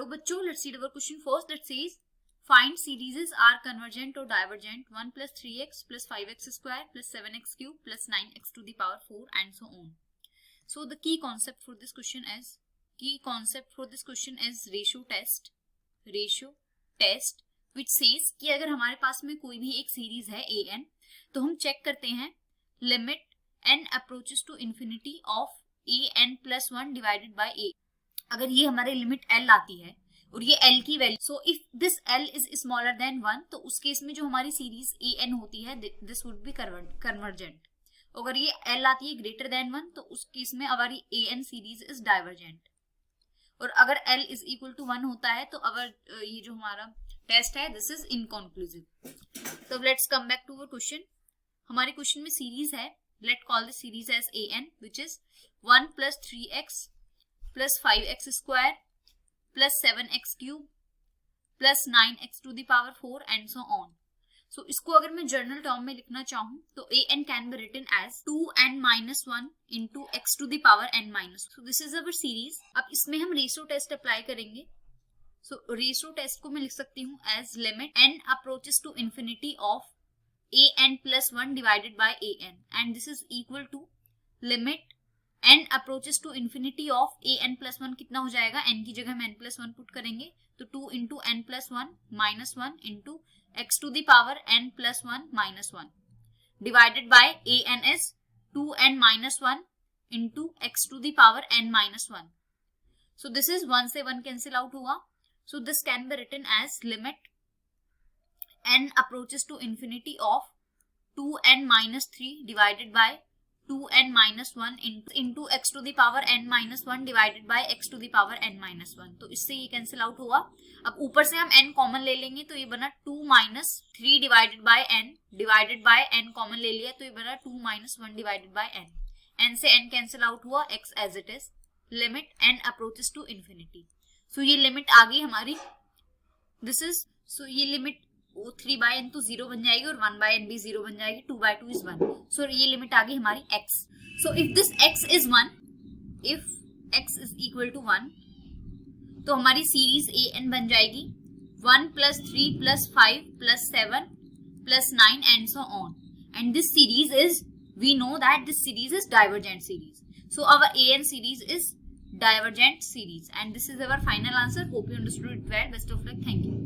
Hello बच्चों, let's see our question first that says find serieses are convergent और divergent 1 plus 3x plus 5x square plus 7x cube plus 9x to the power 4 and so on. So the key concept for this question is ratio test which says कि अगर हमारे पास में कोई भी एक series है an तो हम चेक करते हैं limit n approaches to infinity of an plus 1 divided by a. अगर ये हमारे लिमिट l आती है और ये l की value, so if this l is smaller than 1 तो उस केस में जो हमारी सीरीज an होती है दिस वुड बी कन्वर्जेंट. अगर ये l आती है ग्रेटर देन 1 तो उस केस में हमारी an सीरीज इज डाइवर्जेंट. और अगर l इज इक्वल टू 1 होता है तो अगर ये जो हमारा टेस्ट है दिस इज इनकंक्लूसिव. तो let's come back to our question. हमारे क्वेश्चन में सीरीज है, let call the series as an which is 1 plus 3x plus 5x square plus 7x cube plus 9x to the power 4 and so on. So इसको अगर मैं journal term में लिखना चाहूँ तो an can be written as 2n minus 1 into x to the power n minus 1. So this is our series. अब इसमें हम रेशियो टेस्ट अप्लाई करेंगे. So रेशियो टेस्ट को मैं लिख सकती हूँ as limit n approaches to infinity of an plus 1 divided by an and this is equal to limit n approaches to infinity of an plus 1. कितना हो जाएगा, n की जगह हम n plus 1 पुट करेंगे तो 2 into n plus 1 minus 1 into x to the power n plus 1 minus 1 divided by an is 2n minus 1 into x to the power n minus 1. So this is 1 से 1 cancel out हुआ. So this can be written as limit n approaches to infinity of 2n minus 3 divided by 2n minus 1 into x to the power n minus 1 divided by x to the power n minus 1. तो इससे ये cancel out हुआ. अब ऊपर से हम n common ले लेंगे तो ये बना 2 minus 3 divided by n common ले लिया तो ये बना 2 minus 1 divided by n. n से n कैंसिल आउट हुआ, x as it is. Limit n approaches to infinity. So ये लिमिट आ गई हमारी. दिस इज, सो ये लिमिट 3 by n तो 0 बन जाएगी और 1 by n भी 0 बन जाएगी. 2 by 2 is 1. So ये लिमिट आ गई हमारी x. So if this x is 1, if x is equal to 1, तो हमारी सीरीज an बन जाएगी 1 plus 3 plus 5 plus 7 plus 9 and so on. And this series is, we know that this series is divergent series. So our an series is divergent series. And this is our final answer. Hope you understood it well. Best of luck. Thank you.